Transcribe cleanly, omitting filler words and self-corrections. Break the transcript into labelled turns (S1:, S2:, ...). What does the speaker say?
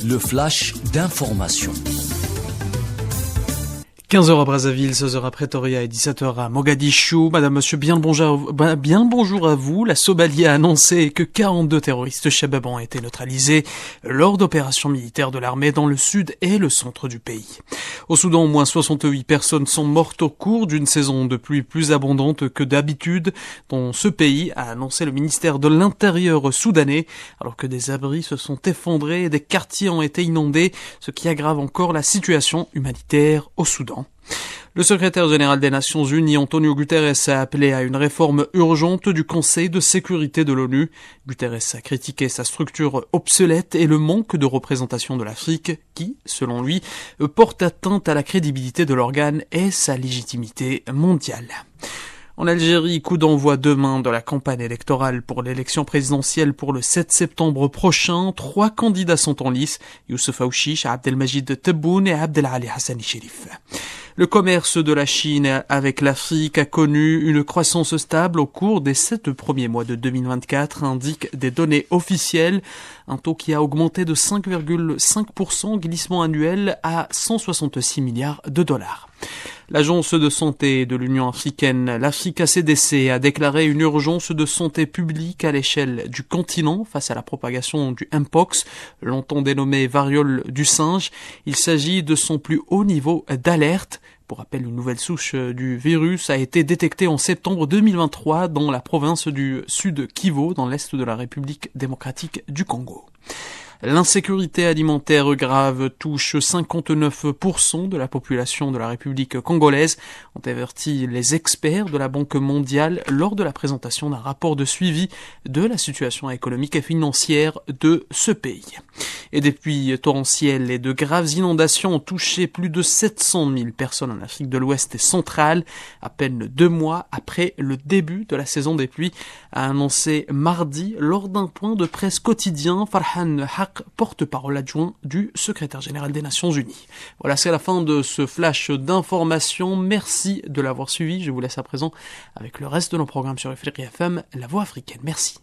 S1: le flash d'information.
S2: 15h à Brazzaville, 16h à Pretoria et 17h à Mogadiscio. Madame, monsieur, bien le bonjour à vous. La Somalie a annoncé que 42 terroristes Shabab ont été neutralisés lors d'opérations militaires de l'armée dans le sud et le centre du pays. Au Soudan, au moins 68 personnes sont mortes au cours d'une saison de pluie plus abondante que d'habitude dans ce pays, a annoncé le ministère de l'Intérieur soudanais, alors que des abris se sont effondrés et des quartiers ont été inondés, ce qui aggrave encore la situation humanitaire au Soudan. Le secrétaire général des Nations Unies, Antonio Guterres, a appelé à une réforme urgente du Conseil de sécurité de l'ONU. Guterres a critiqué sa structure obsolète et le manque de représentation de l'Afrique qui, selon lui, porte atteinte à la crédibilité de l'organe et sa légitimité mondiale. En Algérie, coup d'envoi demain de la campagne électorale pour l'élection présidentielle pour le 7 septembre prochain. 3 candidats sont en lice, Youssef Aouchiche, Abdelmajid Tebboune et Abdelali Hassani Chérif. Le commerce de la Chine avec l'Afrique a connu une croissance stable au cours des 7 premiers mois de 2024, indiquent des données officielles. Un taux qui a augmenté de 5,5%, glissement annuel à 166 milliards de dollars. L'Agence de santé de l'Union africaine, l'Africa CDC, a déclaré une urgence de santé publique à l'échelle du continent face à la propagation du Mpox, longtemps dénommé variole du singe. Il s'agit de son plus haut niveau d'alerte. Pour rappel, une nouvelle souche du virus a été détectée en septembre 2023 dans la province du Sud Kivu, dans l'est de la République démocratique du Congo. L'insécurité alimentaire grave touche 59% de la population de la République congolaise, ont averti les experts de la Banque mondiale lors de la présentation d'un rapport de suivi de la situation économique et financière de ce pays. Et des pluies torrentielles et de graves inondations ont touché plus de 700 000 personnes en Afrique de l'Ouest et centrale, à peine 2 mois après le début de la saison des pluies, a annoncé mardi lors d'un point de presse quotidien Farhan Haq, porte-parole adjoint du secrétaire général des Nations Unies. Voilà, c'est la fin de ce flash d'information. Merci de l'avoir suivi. Je vous laisse à présent avec le reste de nos programmes sur Afrique FM, la voix africaine. Merci.